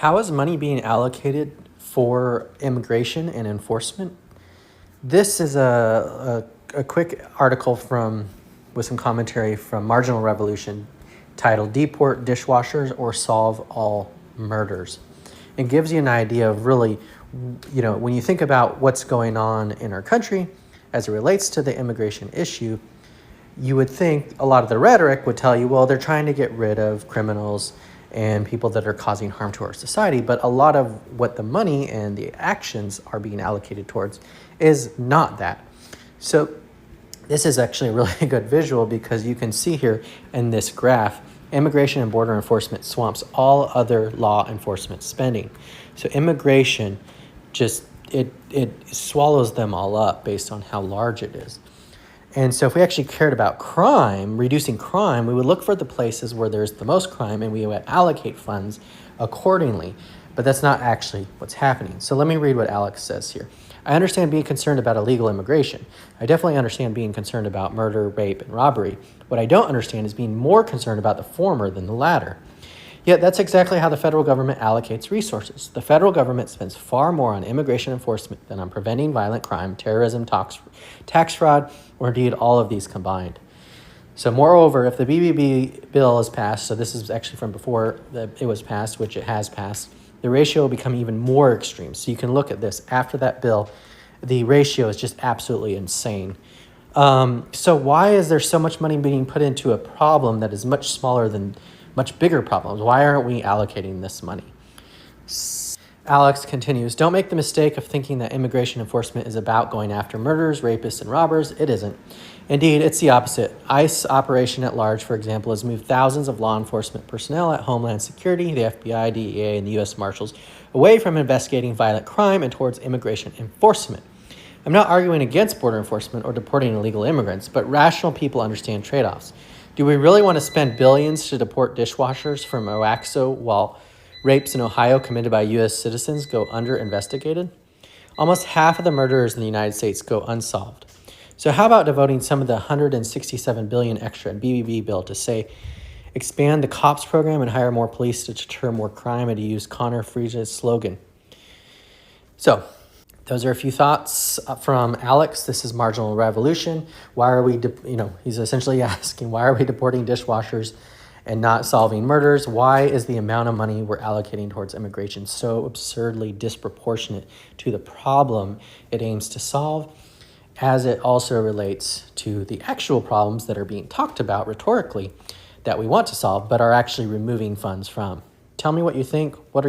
How is money being allocated for immigration and enforcement? This is a quick article with some commentary from Marginal Revolution titled Deport Dishwashers or Solve All Murders. It gives you an idea of really, when you think about what's going on in our country as it relates to the immigration issue, you would think a lot of the rhetoric would tell you, well, they're trying to get rid of criminals and people that are causing harm to our society. But a lot of what the money and the actions are being allocated towards is not that. So this is actually a really good visual because you can see here in this graph, immigration and border enforcement swamps all other law enforcement spending. So immigration it swallows them all up based on how large it is. And so if we actually cared about crime, reducing crime, we would look for the places where there's the most crime and we would allocate funds accordingly. But that's not actually what's happening. So let me read what Alex says here. I understand being concerned about illegal immigration. I definitely understand being concerned about murder, rape, and robbery. What I don't understand is being more concerned about the former than the latter. Yet that's exactly how the federal government allocates resources. The federal government spends far more on immigration enforcement than on preventing violent crime, terrorism, tax fraud, or indeed all of these combined. So moreover, if the BBB bill is passed, so this is actually from before it was passed, which it has passed, the ratio will become even more extreme. So you can look at this. After that bill, the ratio is just absolutely insane. So why is there so much money being put into a problem that is much smaller than much bigger problems? Why aren't we allocating this money? Alex continues, don't make the mistake of thinking that immigration enforcement is about going after murderers, rapists, and robbers. It isn't. Indeed, it's the opposite. ICE Operation at Large, for example, has moved thousands of law enforcement personnel at Homeland Security, the FBI, DEA, and the U.S. Marshals away from investigating violent crime and towards immigration enforcement. I'm not arguing against border enforcement or deporting illegal immigrants, but rational people understand trade-offs. Do we really want to spend billions to deport dishwashers from Oaxaca while rapes in Ohio committed by U.S. citizens go under-investigated? Almost half of the murderers in the United States go unsolved. So how about devoting some of the $167 billion extra in BBB bill to, say, expand the COPS program and hire more police to deter more crime, and to use Connor Friese's slogan? So those are a few thoughts from Alex. This is Marginal Revolution. Why are we, he's essentially asking, why are we deporting dishwashers and not solving murders? Why is the amount of money we're allocating towards immigration so absurdly disproportionate to the problem it aims to solve, as it also relates to the actual problems that are being talked about rhetorically that we want to solve but are actually removing funds from? Tell me what you think. What are your